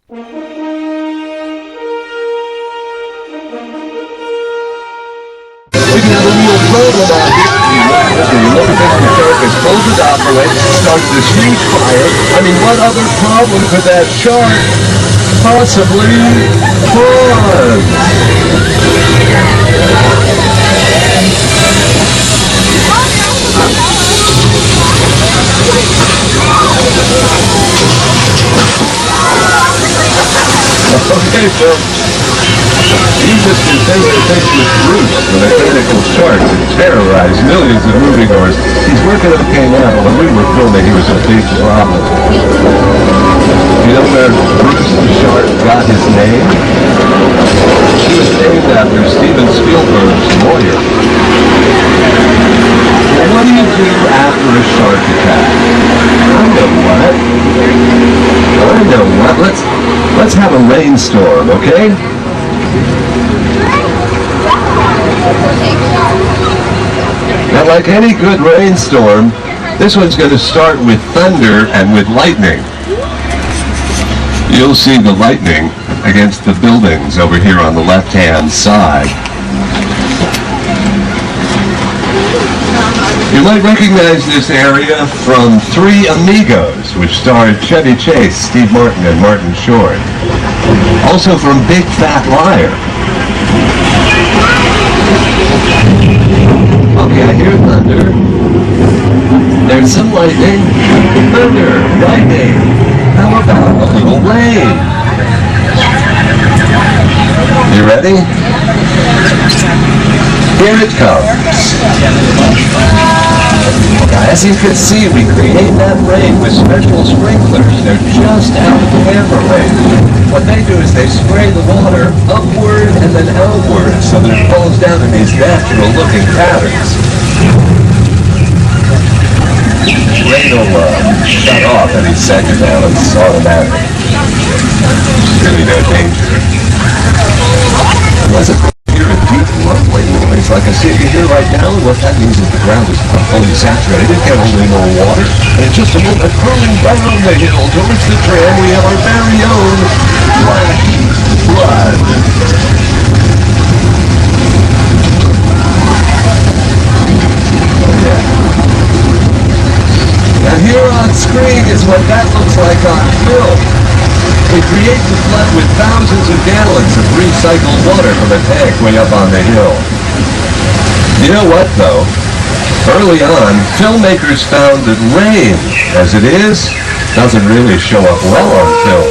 We can have a real problem out here. You look at Mr. Shark is pulled it operate, starts this huge fire. I mean, what other problem could that shark possibly cause? Okay, so Jesus continues to take this roost with a tentacle shark and terrorize millions of moviegoers. He's working okay now, but when we were filming, he was a big problem. You know where Bruce the Shark got his name? He was named after Steven Spielberg's lawyer. Well, what do you do after a shark attack? I know what. Let's have a rainstorm, okay? Now, like any good rainstorm, this one's going to start with thunder and with lightning. You'll see the lightning against the buildings over here on the left-hand side. You might recognize this area from Three Amigos, which starred Chevy Chase, Steve Martin, and Martin Short. Also from Big Fat Liar. Okay, I hear thunder. There's some lightning. Thunder, lightning. How about a little rain? You ready? Here it comes. As you can see, we create that rain with special sprinklers. They're just out of the camera range. What they do is they spray the water upward and then outward so that it falls down in these natural-looking patterns. Rain will shut off any second now. It's automatic. Really no danger. Unless it's here in deep, lovely noise like I see here right now, what that means is the ground is fully saturated. It can't hold any more water. And in just a moment, hurling down the hill towards the tram, we have our very own Black Blood. Now here on screen is what that looks like on film. We create the flood with thousands of gallons of recycled water from a tank way up on the hill. You know what, though? Early on, filmmakers found that rain, as it is, doesn't really show up well on film.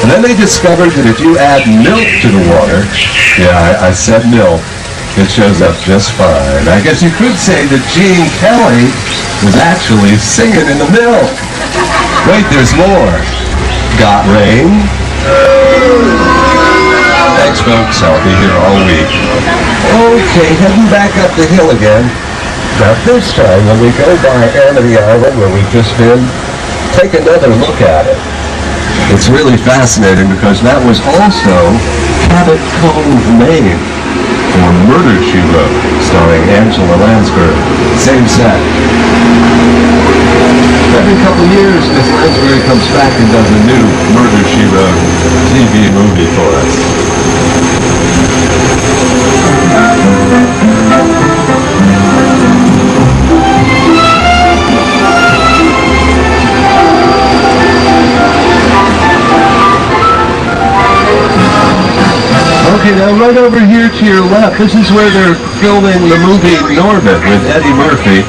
And then they discovered that if you add milk to the water, yeah, I said milk, it shows up just fine. I guess you could say that Gene Kelly was actually singing in the milk. Wait, there's more. Got rain? Thanks, folks. I'll be here all week. Okay, heading back up the hill again. Now this time, when we go by Amity Island, where we've just been, take another look at it. It's really fascinating because that was also Cabot Cove, Maine, or Murder, She Wrote, starring Angela Lansbury. Same set. Every couple years, Miss Lansbury comes back and does a new Murder, She Wrote TV movie for us. Okay, now right over here to your left, this is where they're filming the movie Norbit with Eddie Murphy.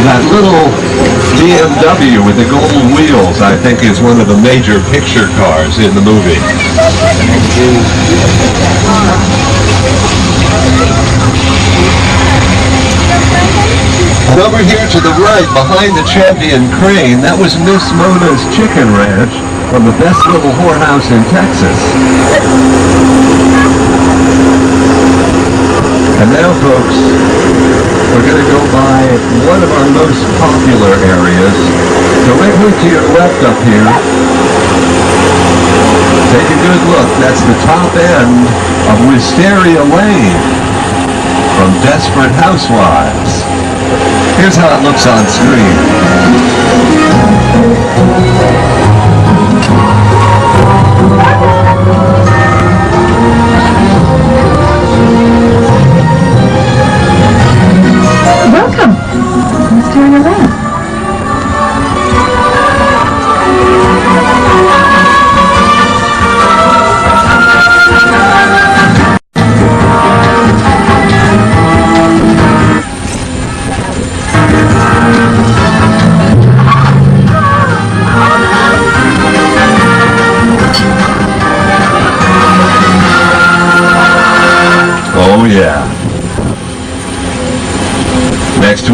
That little BMW with the gold wheels, I think, is one of the major picture cars in the movie. And over here to the right, behind the Champion Crane, that was Miss Mona's Chicken Ranch from the best little whorehouse in Texas. And now, folks, we're going to go by one of our most popular areas, directly to your left up here. Take a good look. That's the top end of Wisteria Lane from Desperate Housewives. Here's how it looks on screen.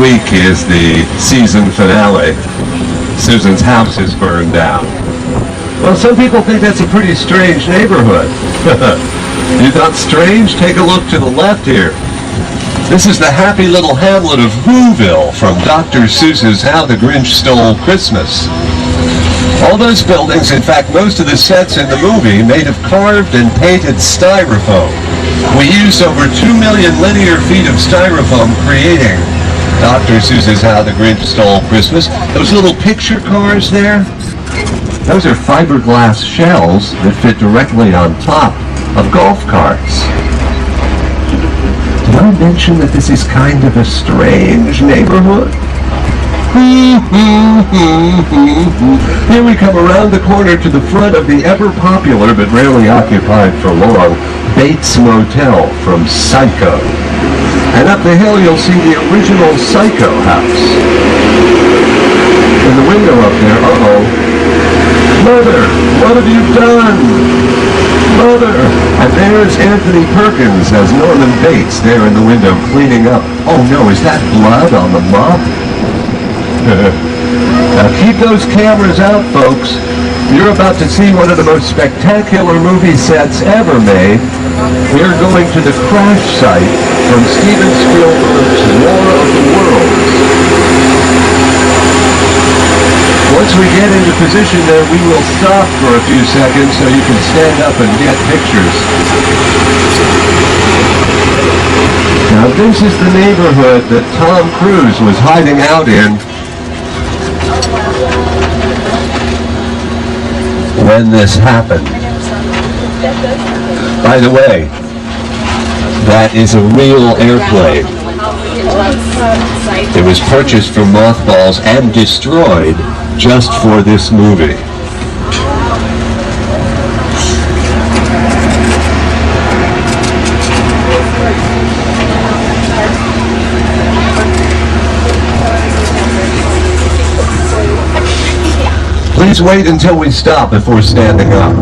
week is the season finale. Susan's house is burned down. Well, some people think that's a pretty strange neighborhood. You thought strange? Take a look to the left here. This is the happy little hamlet of Whoville from Dr. Seuss's How the Grinch Stole Christmas. All those buildings, in fact most of the sets in the movie, made of carved and painted styrofoam. We used over 2 million linear feet of styrofoam creating Dr. Seuss's How the Grinch Stole Christmas. Those little picture cars there, those are fiberglass shells that fit directly on top of golf carts. Did I mention that this is kind of a strange neighborhood? Here we come around the corner to the front of the ever-popular but rarely occupied for long Bates Motel from Psycho. And up the hill you'll see the original Psycho house. In the window up there, uh-oh. Mother, what have you done? Mother! And there's Anthony Perkins as Norman Bates there in the window cleaning up. Oh no, is that blood on the mop? Now keep those cameras out, folks. You're about to see one of the most spectacular movie sets ever made. We're going to the crash site from Steven Spielberg's War of the Worlds. Once we get into position there, we will stop for a few seconds so you can stand up and get pictures. Now this is the neighborhood that Tom Cruise was hiding out in when this happened. By the way, that is a real airplane. It was purchased from mothballs and destroyed just for this movie. Please wait until we stop before standing up.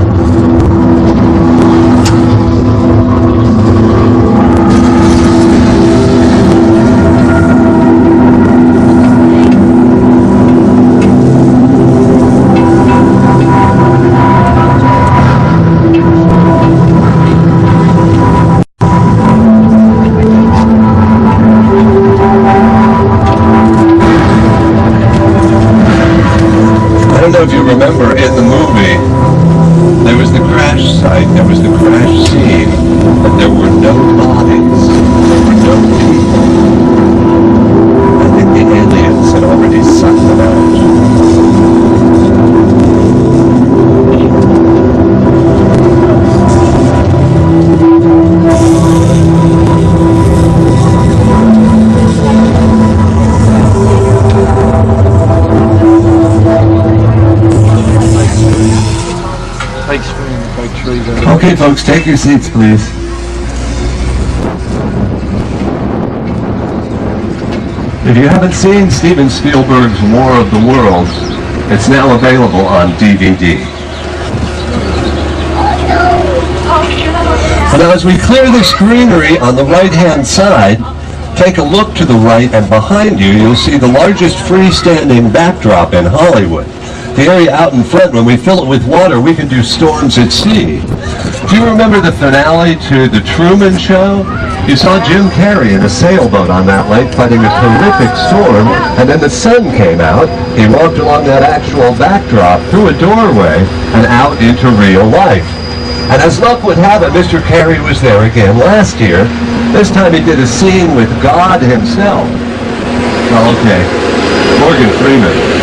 I don't know if you remember in the movie, there was the crash site, there was the crash scene, but there were no bodies, there were no people. I think the aliens had already sucked them out. Okay, folks, take your seats, please. If you haven't seen Steven Spielberg's War of the Worlds, it's now available on DVD. Now, as we clear this greenery on the right-hand side, take a look to the right, and behind you, you'll see the largest freestanding backdrop in Hollywood. The area out in front, when we fill it with water, we can do storms at sea. Do you remember the finale to The Truman Show? You saw Jim Carrey in a sailboat on that lake fighting a terrific storm, and then the sun came out. He walked along that actual backdrop through a doorway and out into real life. And as luck would have it, Mr. Carrey was there again last year. This time he did a scene with God himself. Well, okay, Morgan Freeman.